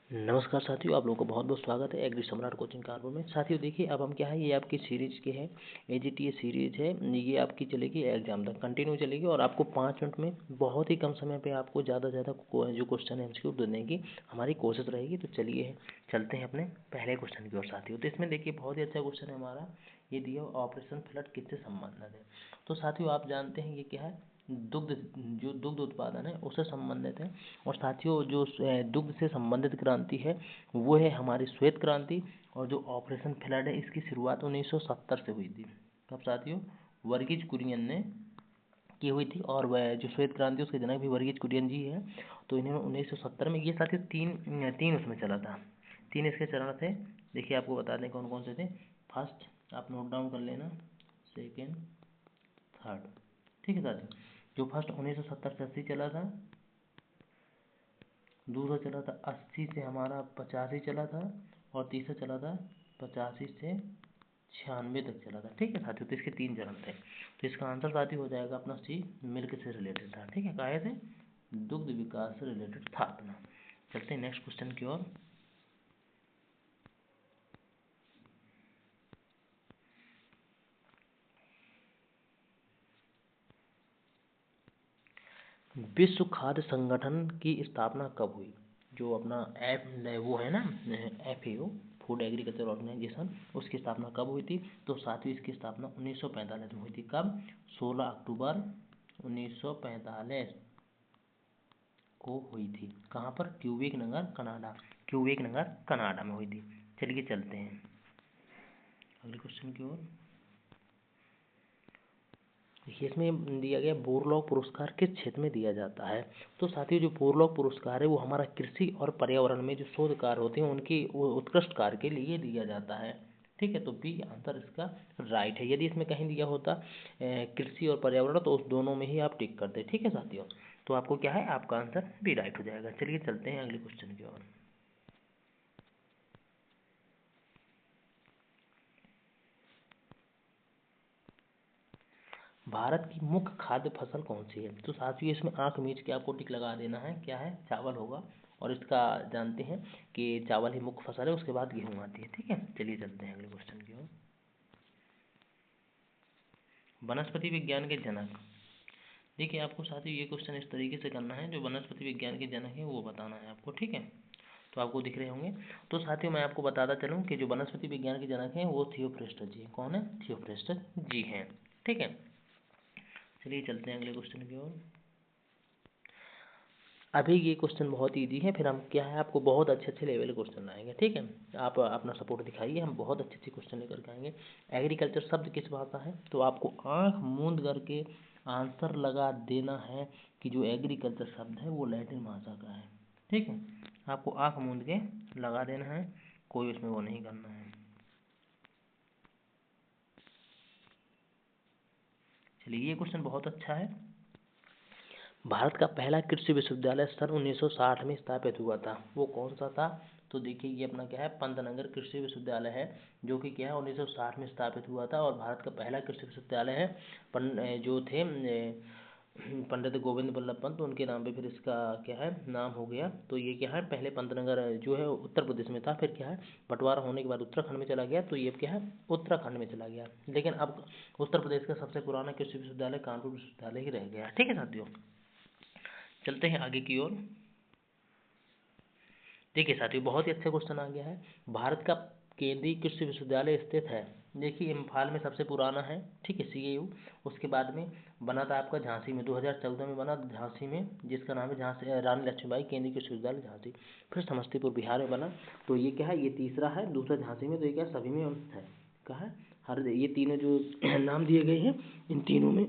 नमस्कार साथियों, आप लोगों का बहुत बहुत स्वागत है एग्री सम्राट कोचिंग कानपुर में। साथियों देखिए, अब हम क्या है, ये आपकी सीरीज की है, एजीटीए सीरीज है। ये आपकी चलेगी एग्जाम तक कंटिन्यू चलेगी और आपको 5 मिनट में बहुत ही कम समय पे आपको ज़्यादा से ज़्यादा जो क्वेश्चन है एमसीक्यू देने की हमारी कोशिश रहेगी। तो चलिए चलते हैं अपने पहले क्वेश्चन की ओर साथियों। तो इसमें देखिए बहुत ही अच्छा क्वेश्चन है हमारा, ये दिया ऑपरेशन फ्लड किससे संबंधित है। तो साथियों आप जानते हैं ये क्या है, दुग्ध, जो दुग्ध उत्पादन है उससे संबंधित है। और साथियों जो दुग्ध से संबंधित क्रांति है वो है हमारी श्वेत क्रांति। और जो ऑपरेशन फ्लड है इसकी शुरुआत 1970 से हुई थी। कब साथियों? वर्गीज कुरियन ने की हुई थी। और वह जो श्वेत क्रांति उसके जनक भी वर्गीज कुरियन जी है। तो इन्होंने 1970 में, ये साथियों तीन तीन उसमें चला था, तीन इसके चरण थे। देखिए आपको बता दें कौन कौन से थे। फर्स्ट आप नोट डाउन कर लेना, सेकेंड, थर्ड। ठीक है साथियों, जो फर्स्ट 1970 से 80 चला था, दूसरा चला था 80 से हमारा 85 चला था, और तीसरा चला था 85 से 96 तक चला था। ठीक है साथियों, तो इसके तीन चरण थे। तो इसका आंसर साथियों हो जाएगा अपना सी, मिल्क से रिलेटेड था। ठीक है, काहे से? दुग्ध विकास से रिलेटेड था अपना। चलते हैं नेक्स्ट क्वेश्चन की ओर। विश्व खाद्य संगठन की स्थापना कब हुई? जो अपना एफ वो है ना, FAO, फूड एग्रीकल्चर ऑर्गेनाइजेशन, उसकी स्थापना कब हुई थी? तो साथियों इसकी स्थापना 1945 में हुई थी। कब? 16 अक्टूबर 1945 को हुई थी। कहाँ पर? क्यूबेक नगर, कनाडा। क्यूबेक नगर, कनाडा में हुई थी। चलिए चलते हैं अगले क्वेश्चन की ओर। देखिए इसमें दिया गया बोरलॉग पुरस्कार किस क्षेत्र में दिया जाता है। तो साथियों जो बोरलॉग पुरस्कार है वो हमारा कृषि और पर्यावरण में जो शोधकार होते हैं उनकी उत्कृष्ट कार्य के लिए दिया जाता है। ठीक है, तो बी आंसर इसका राइट है। यदि इसमें कहीं दिया होता कृषि और पर्यावरण तो उस दोनों में ही आप टिक करते। ठीक है साथियों, तो आपको क्या है, आपका आंसर बी राइट हो जाएगा। चलिए चलते हैं अगले क्वेश्चन की ओर। भारत की मुख्य खाद्य फसल कौन सी है? तो साथियों इसमें आंख मीच के आपको टिक लगा देना है। क्या है? चावल होगा। और इसका जानते हैं कि चावल ही मुख्य फसल है, उसके बाद गेहूँ आती है। ठीक है, चलिए चलते हैं अगले क्वेश्चन की ओर। वनस्पति विज्ञान के जनक। देखिए आपको साथियों ये क्वेश्चन इस तरीके से करना है, जो वनस्पति विज्ञान के जनक है वो बताना है आपको। ठीक है, तो आपको दिख रहे होंगे। तो साथियों मैं आपको बताता चलूँ कि जो वनस्पति विज्ञान के जनक हैं वो थियोफ्रेस्टस जी हैं। कौन है? थियोफ्रेस्टस जी हैं। ठीक है, चलिए चलते हैं अगले क्वेश्चन की ओर। अभी ये क्वेश्चन बहुत इजी है, फिर हम क्या है आपको बहुत अच्छे अच्छे लेवल के क्वेश्चन लाएंगे। ठीक है, आप अपना सपोर्ट दिखाइए, हम बहुत अच्छे अच्छे क्वेश्चन लेकर के आएंगे। एग्रीकल्चर शब्द किस भाषा है? तो आपको आंख मूंद करके आंसर लगा देना है कि जो एग्रीकल्चर शब्द है वो लैटिन भाषा का है। ठीक है, आपको आंख मूंद के लगा देना है, कोई उसमें वो नहीं करना है। चलिए ये क्वेश्चन बहुत अच्छा है। भारत का पहला कृषि विश्वविद्यालय सन 1960 में स्थापित हुआ था, वो कौन सा था? तो देखिए ये अपना क्या है, पंतनगर कृषि विश्वविद्यालय है, जो कि क्या है 1960 में स्थापित हुआ था। और भारत का पहला कृषि विश्वविद्यालय है जो थे पंडित गोविंद बल्लभ पंत, उनके नाम पे फिर इसका क्या है नाम हो गया। तो ये क्या है, पहले पंतनगर जो है उत्तर प्रदेश में था, फिर क्या है बंटवारा होने के बाद उत्तराखंड में चला गया, तो ये क्या है उत्तराखंड में चला गया। लेकिन अब उत्तर प्रदेश का सबसे पुराना कृषि विश्वविद्यालय कानपुर विश्वविद्यालय ही रह गया। ठीक है साथियों, चलते हैं आगे की ओर। देखिए साथियों बहुत ही अच्छा क्वेश्चन आ गया है। भारत का केंद्रीय कृषि विश्वविद्यालय स्थित है, देखिए इम्फाल में सबसे पुराना है। ठीक है, CAU। उसके बाद में बना था आपका झांसी में, 2014 में बना झांसी में, जिसका नाम है झांसी रानी लक्ष्मीबाई केंद्रीय कृषि विश्वविद्यालय झांसी। फिर समस्तीपुर बिहार में बना, तो ये क्या है, ये तीसरा है, दूसरा झांसी में। तो ये क्या सभी में है, कहा है हर ये तीनों जो नाम दिए गए हैं इन तीनों में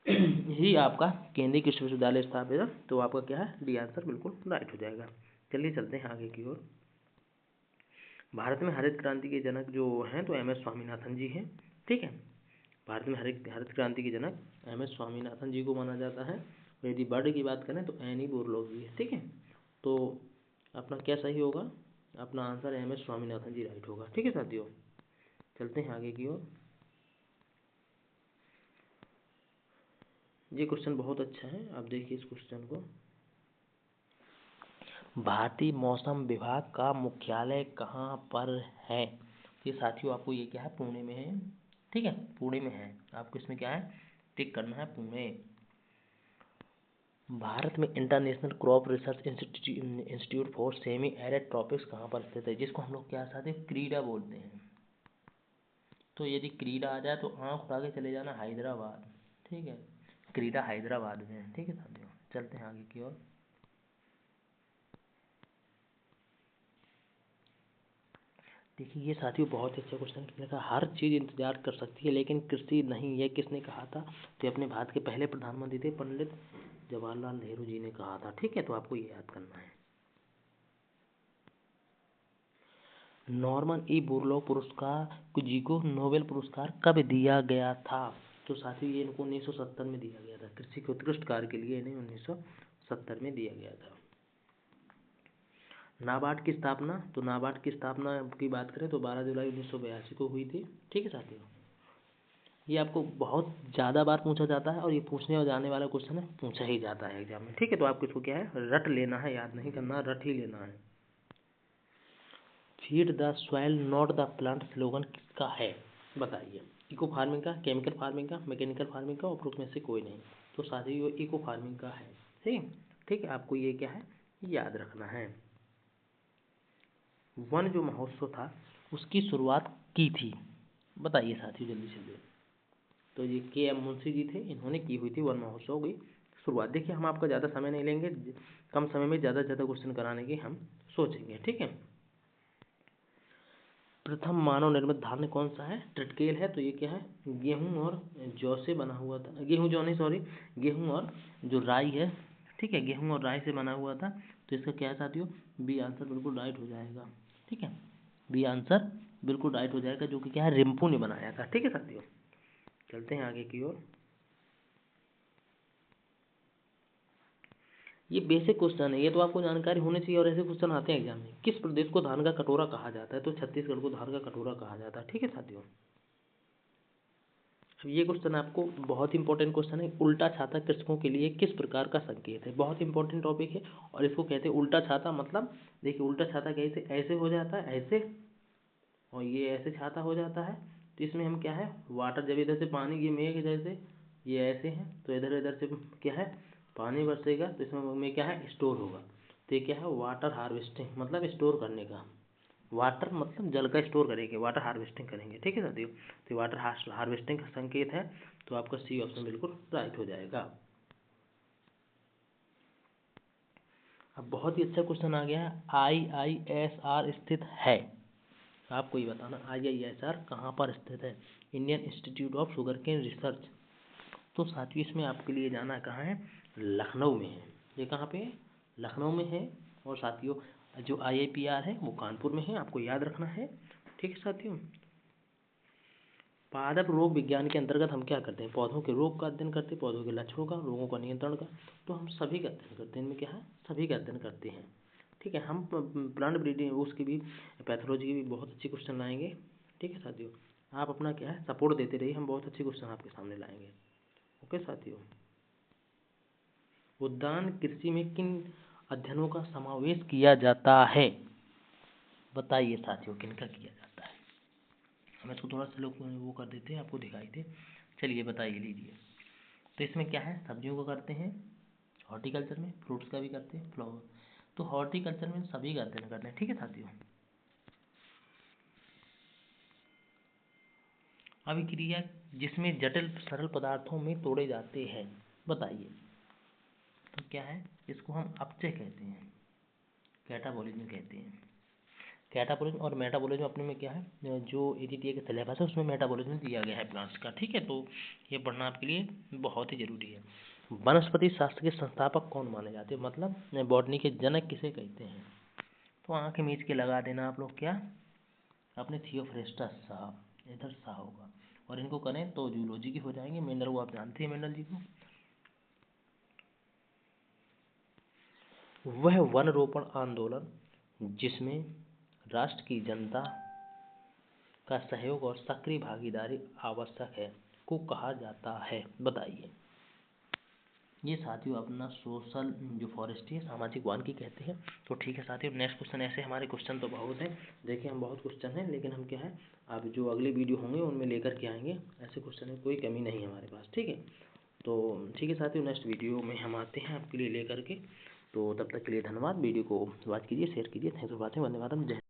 ही आपका केंद्रीय कृषि विश्वविद्यालय स्थापित है। तो आपका क्या है, डी आंसर बिल्कुल राइट हो जाएगा। चलिए चलते हैं आगे की ओर। भारत में हरित क्रांति के जनक जो हैं तो MS स्वामीनाथन जी हैं। ठीक है, भारत में हरित हरित क्रांति के जनक MS स्वामीनाथन जी को माना जाता है। और यदि बर्ड की बात करें तो एनी बोरलॉग जी है। ठीक है, तो अपना क्या सही होगा, अपना आंसर MS स्वामीनाथन जी राइट होगा। ठीक है साथियों, चलते हैं आगे की ओर। ये क्वेश्चन बहुत अच्छा है, आप देखिए इस क्वेश्चन को। भारतीय मौसम विभाग का मुख्यालय कहाँ पर है? ये साथियों आपको ये क्या है, पुणे में है। ठीक है, पुणे में है। आपको इसमें क्या है, टिक करना है, पुणे। भारत में international crop research institute for semi arid tropics कहाँ पर स्थित है? जिसको हम लोग क्या साथियों, क्रीडा बोलते हैं। तो यदि क्रीडा आ जाए तो आँख उठा के चले जाना हैदराबाद। ठीक है, क्रीडा हैदराबाद में है। ठीक है साथियों, चलते हैं आगे की ओर। देखिए ये साथियों बहुत ही अच्छा क्वेश्चन लिखा, हर चीज़ इंतजार कर सकती है लेकिन कृषि नहीं, ये किसने कहा था? तो ये अपने भारत के पहले प्रधानमंत्री थे, पंडित जवाहरलाल नेहरू जी ने कहा था। ठीक है, तो आपको ये याद करना है। नॉर्मन ई बोरलॉग पुरस्कार जी को नोबेल पुरस्कार कब दिया गया था? तो साथियों ये इनको 1970 में दिया गया था। कृषि के उत्कृष्ट कार्य के लिए इन्हें 1970 में दिया गया था। नाबार्ड की स्थापना, तो नाबार्ड की स्थापना की बात करें तो 12 जुलाई 1982 को हुई थी। ठीक है साथियों, ये आपको बहुत ज़्यादा बार पूछा जाता है और ये पूछने और जाने वाला क्वेश्चन है, पूछा ही जाता है एग्जाम में। ठीक है, तो आपको इसको क्या है, रट लेना है, याद नहीं करना, रट ही लेना है। Feed the soil not the plant slogan किसका है? बताइए। इको फार्मिंग का, केमिकल फार्मिंग का, मैकेनिकल फार्मिंग का, और में से कोई नहीं। तो साथियों इको फार्मिंग का है। ठीक ठीक है, आपको ये क्या है, याद रखना है। वन जो महोत्सव था उसकी शुरुआत की थी, बताइए साथियों जल्दी से। तो ये के एम मुंशी जी थे, इन्होंने की हुई थी वन महोत्सव की शुरुआत। देखिए हम आपका ज़्यादा समय नहीं लेंगे, कम समय में ज़्यादा से ज़्यादा क्वेश्चन कराने की हम सोचेंगे। ठीक है, प्रथम मानव निर्मित धान्य कौन सा है? ट्रिटिकेल है। तो ये क्या है, गेहूं और जौ से बना हुआ था, गेहूं जौ नहीं सॉरी, गेहूं और जो राई है। ठीक है, गेहूं और राई से बना हुआ था। तो इसका क्या है साथियों, बी आंसर बिल्कुल राइट हो जाएगा। ठीक है, बी आंसर बिल्कुल राइट हो जाएगा, जो कि क्या है, रिम्पू ने बनाया था। ठीक है साथियों, चलते हैं आगे की ओर। ये बेसिक क्वेश्चन है, ये तो आपको जानकारी होनी चाहिए, और ऐसे क्वेश्चन आते हैं एग्जाम में। किस प्रदेश को धान का कटोरा कहा जाता है? तो छत्तीसगढ़ को धान का कटोरा कहा जाता है। ठीक है साथियों, अब ये क्वेश्चन आपको बहुत इंपॉर्टेंट क्वेश्चन है। उल्टा छाता कृषकों के लिए किस प्रकार का संकेत है? बहुत इंपॉर्टेंट टॉपिक है, और इसको कहते हैं उल्टा छाता। मतलब देखिए उल्टा छाता कैसे, ऐसे हो जाता है ऐसे, और ये ऐसे छाता हो जाता है। तो इसमें हम क्या है, वाटर जब इधर से पानी, ये मेघ जैसे ये ऐसे हैं, तो इधर इधर से क्या है, पानी बरसेगा, तो इसमें में क्या है, स्टोर होगा। तो ये क्या है, वाटर हार्वेस्टिंग, मतलब स्टोर करने का। वाटर मतलब जल का स्टोर करेंगे, वाटर हार्वेस्टिंग करेंगे। ठीक है साथियों, तो वाटर हार्वेस्टिंग का संकेत है, तो आपका सी ऑप्शन बिल्कुल राइट हो जाएगा। अब बहुत ही अच्छा क्वेश्चन आ गया है, IISR स्थित है? आपको ये बताना IISR कहाँ पर स्थित है? Indian Institute of Sugarcane Research. तो साथियों इसमें आपके लिए जाना कहाँ है, लखनऊ में है। ये कहाँ पे है, लखनऊ में है। और साथियों जो IIPR है वो कानपुर में है, आपको याद रखना है। ठीक है साथियों, पादप रोग विज्ञान के अंतर्गत हम क्या करते हैं, पौधों के रोग का अध्ययन करते हैं, पौधों के लक्षणों का, रोगों का नियंत्रण का। तो हम सभी का अध्ययन करते हैं, इनमें क्या है, सभी का अध्ययन करते हैं। ठीक है, हम प्लांट ब्रीडिंग उसकी भी, पैथोलॉजी की भी बहुत अच्छी क्वेश्चन लाएंगे। ठीक है साथियों, आप अपना क्या है, सपोर्ट देते रहिए, हम बहुत अच्छे क्वेश्चन आपके सामने लाएंगे। ओके साथियों, उद्यान कृषि में किन अध्ययनों का समावेश किया जाता है? बताइए साथियों, किनका किया जाता है? हम इसको थोड़ा सा लोग वो कर देते हैं, आपको दिखाई दे। चलिए बताइए, लीजिए। तो इसमें क्या है, सब्जियों का करते हैं, हॉर्टिकल्चर में फ्रूट्स का भी करते हैं, फ्लावर। तो हॉर्टिकल्चर में सभी का अध्ययन करते हैं। ठीक है साथियों, अभिक्रिया जिसमें जटिल सरल पदार्थों में तोड़े जाते हैं, बताइए। तो क्या है, इसको हम अपचय कहते हैं, कैटाबॉलिज्म कहते हैं। कैटाबॉलिज्म और मेटाबॉलिज्म अपने में क्या है, जो ATTA के सिलेबस है उसमें मेटाबॉलिज्म दिया गया है प्लांट्स का। ठीक है, तो ये पढ़ना आपके लिए बहुत ही जरूरी है। वनस्पति शास्त्र के संस्थापक कौन माने जाते हैं? मतलब बॉटनी के जनक किसे कहते हैं? तो आँख मीच के लगा देना आप लोग, क्या अपने थियोफ्रेस्टस साहब, इधर शाह होगा। और इनको करें तो जूलॉजी की हो जाएंगे। मेंडल को आप जानते हैं, मेंडल जी को। वह वन रोपण आंदोलन जिसमें राष्ट्र की जनता का सहयोग और सक्रिय भागीदारी आवश्यक है को कहा जाता है, बताइए। ये साथियों अपना सोशल जो फॉरेस्ट्री है, सामाजिक वानिकी कहते हैं। तो ठीक है साथियों, नेक्स्ट क्वेश्चन ऐसे हमारे क्वेश्चन तो बहुत हैं, देखिए हम बहुत क्वेश्चन हैं, लेकिन हम क्या है अब जो अगले वीडियो होंगे उनमें लेकर के आएंगे, ऐसे क्वेश्चन है कोई कमी नहीं है हमारे पास, ठीक है। तो ठीक है साथियों, नेक्स्ट वीडियो में हम आते हैं आपके लिए लेकर के। तो तब तक के लिए धन्यवाद, वीडियो को वॉच कीजिए, शेयर कीजिए, thanks for watching, Vande Mataram, जय